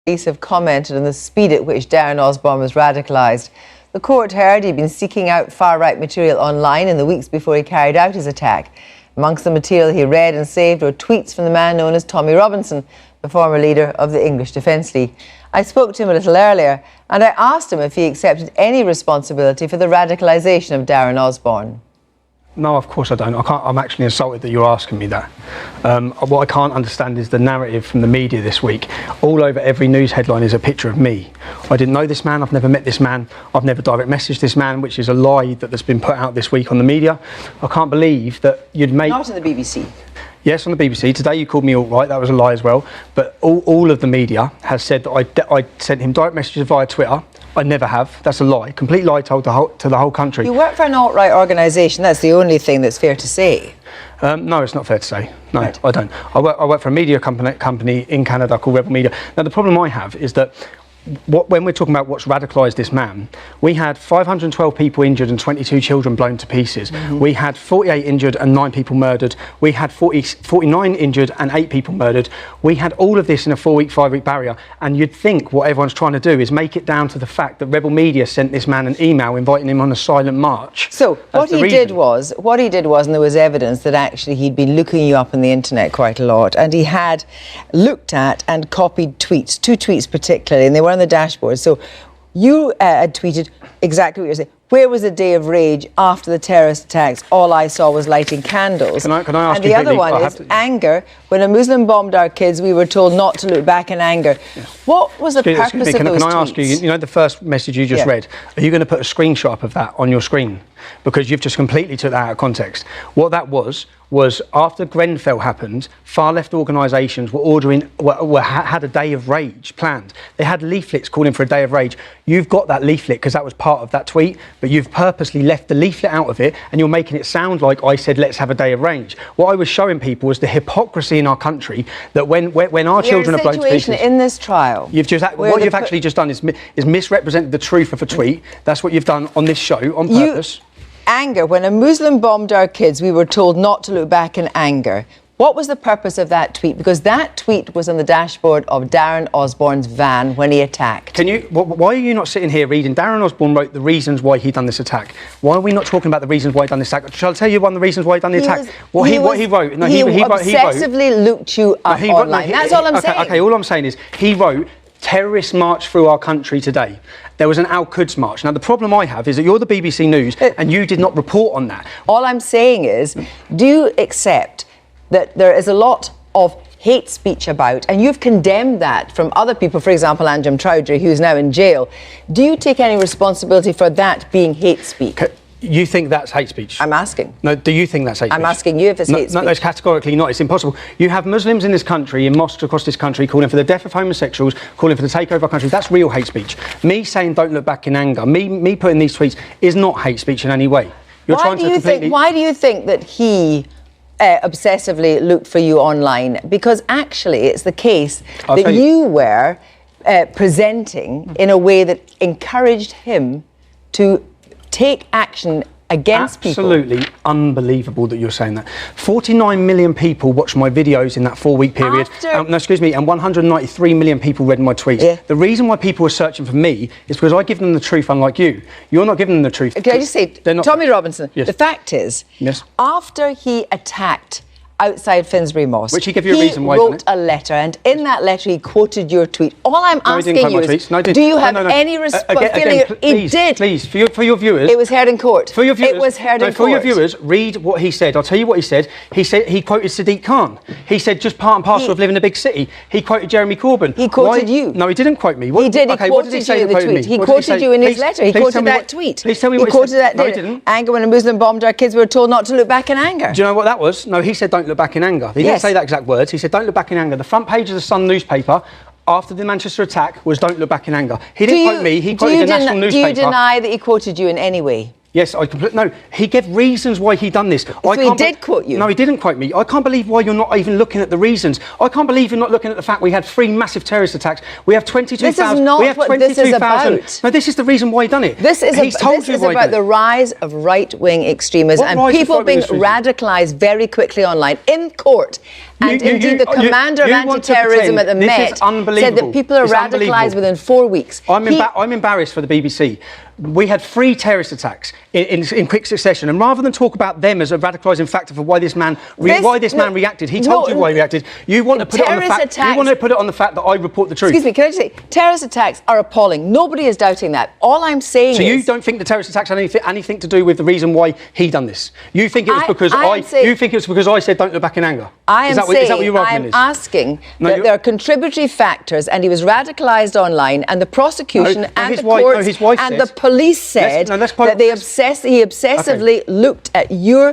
Police have commented on the speed at which Darren Osborne was radicalised. The court heard he'd been seeking out far-right material online in the weeks before he carried out his attack. Amongst the material he read and saved were tweets from the man known as Tommy Robinson, the former leader of the English Defence League. I spoke to him a little earlier and I asked him if he accepted any responsibility for the radicalisation of Darren Osborne. No, of course I don't. I'm actually insulted that you're asking me that. What I can't understand is the narrative from the media this week. All over every news headline is a picture of me. I didn't know this man, I've never met this man, I've never direct messaged this man, which is a lie that's been put out this week on the media. I can't believe that you'd make... Not on the BBC. Yes, on the BBC. Today you called me alt-right, that was a lie as well. But all of the media has said that I sent him direct messages via Twitter. I never have. That's a lie. Complete lie told to the whole country. You work for an alt-right organisation, that's the only thing that's fair to say. No, it's not fair to say. No, right. I don't. I work for a media company in Canada called Rebel Media. Now, the problem I have is that when we're talking about what's radicalised this man, we had 512 people injured and 22 children blown to pieces. We had 48 injured and 9 people murdered. We had 49 injured and 8 people murdered. We had all of this in a 5-week barrier. And you'd think what everyone's trying to do is make it down to the fact that Rebel Media sent this man an email inviting him on a silent march. So what he did was, and there was evidence that actually he'd been looking you up on the internet quite a lot, and he had looked at and copied tweets, 2 tweets particularly, and they were on the dashboard. So you had tweeted exactly what you're saying. Where was the day of rage after the terrorist attacks? All I saw was lighting candles. Can I ask and the other one is anger. When a Muslim bombed our kids, we were told not to look back in anger. Yeah. What was the purpose of those tweets? Can I ask you, the first message you just read, are you going to put a screenshot up of that on your screen? Because you've just completely took that out of context. What that was after Grenfell happened, far-left organisations were had a day of rage planned. They had leaflets calling for a day of rage. You've got that leaflet because that was part of that tweet, but you've purposely left the leaflet out of it and you're making it sound like I said let's have a day of rage. What I was showing people was the hypocrisy in our country that when our children are blown to pieces... in this trial... What you've actually just done is misrepresented the truth of a tweet. That's what you've done on this show on purpose. Anger. When a Muslim bombed our kids, we were told not to look back in anger. What was the purpose of that tweet? Because that tweet was on the dashboard of Darren Osborne's van when he attacked. Why are you not sitting here reading? Darren Osborne wrote the reasons why he done this attack. Why are we not talking about the reasons why he done this attack? Shall I tell you one of the reasons why he done the attack? What he wrote? No, he obsessively looked you up online. That's all I'm saying. Okay, all I'm saying is he wrote terrorist march through our country today. There was an Al-Quds march. Now, the problem I have is that you're the BBC News and you did not report on that. All I'm saying is, do you accept that there is a lot of hate speech about, and you've condemned that from other people, for example, Anjem Chowdhury, who's now in jail. Do you take any responsibility for that being hate speech? You think that's hate speech? I'm asking. No, do you think that's hate speech? I'm asking you if it's hate speech. No, it's categorically not. It's impossible. You have Muslims in this country, in mosques across this country, calling for the death of homosexuals, calling for the takeover of our country. That's real hate speech. Me saying don't look back in anger, me putting these tweets is not hate speech in any way. Why do you think that he obsessively looked for you online? Because actually it's the case that you were presenting in a way that encouraged him to take action against people. Absolutely unbelievable that you're saying that. 49 million people watched my videos in that 4-week period. And 193 million people read my tweets. Yeah. The reason why people are searching for me is because I give them the truth, unlike you. You're not giving them the truth. Can I just say, Tommy Robinson, yes. The fact is, yes. After he attacked outside Finsbury Mosque, which he gave you a reason why, he wrote a letter, and in that letter he quoted your tweet. All I'm asking you is, do you have any responsibility? He did. Please, for your viewers. It was heard in court. For your viewers. It was heard in court. For your viewers, read what he said. I'll tell you what he said. He quoted Sadiq Khan. He said just part and parcel of living in a big city. He quoted Jeremy Corbyn. He quoted you. No, he didn't quote me. He did. He quoted you in the tweet. He quoted you in his letter. He quoted that tweet. Please tell me what he quoted said. that. No, he didn't. Anger when a Muslim bombed our kids, we were told not to look back in anger. Do you know what that was? No, he said don't look back in anger. He didn't say that exact words. He said don't look back in anger. The front page of the Sun newspaper after the Manchester attack was don't look back in anger. He didn't quote me, he quoted the national newspaper. Do you deny that he quoted you in any way? Yes, no, he gave reasons why he done this. So he did quote you? No, he didn't quote me. I can't believe why you're not even looking at the reasons. I can't believe you're not looking at the fact we had 3 massive terrorist attacks. We have 22,000... This is not what this is about. No, this is the reason why he done it. This is about the rise of right-wing extremism and people being radicalised very quickly online. In court, And indeed, the commander of anti-terrorism at the Met said that people are radicalised within 4 weeks. I'm embarrassed for the BBC. We had 3 terrorist attacks in quick succession, and rather than talk about them as a radicalising factor for why this man reacted, he told you why he reacted. You want to put it on the fact. You want to put it on the fact that I report the truth. Excuse me, can I just say, terrorist attacks are appalling. Nobody is doubting that. All I'm saying is... So you don't think the terrorist attacks had anything to do with the reason why he done this? You think it was because I said don't look back in anger? I am asking that there are contributory factors, and he was radicalised online, and the prosecution and the courts and the police said that he obsessively looked at you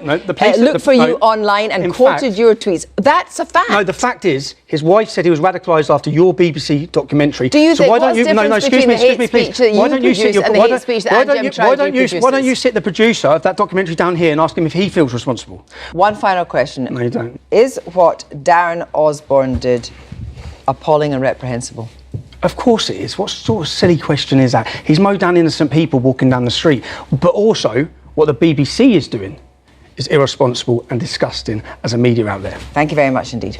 online and quoted your tweets. That's a fact. No, the fact is, his wife said he was radicalised after your BBC documentary. Do you think what's the difference between the hate speech that you produce and the hate speech that Anjem Choudary produces? Why don't you sit the producer of that documentary down here and ask him if he feels responsible? One final question. No, you don't. Is what Darren Osborne did appalling and reprehensible? Of course it is. What sort of silly question is that? He's mowed down innocent people walking down the street. But also, what the BBC is doing is irresponsible and disgusting as a media outlet. Thank you very much indeed.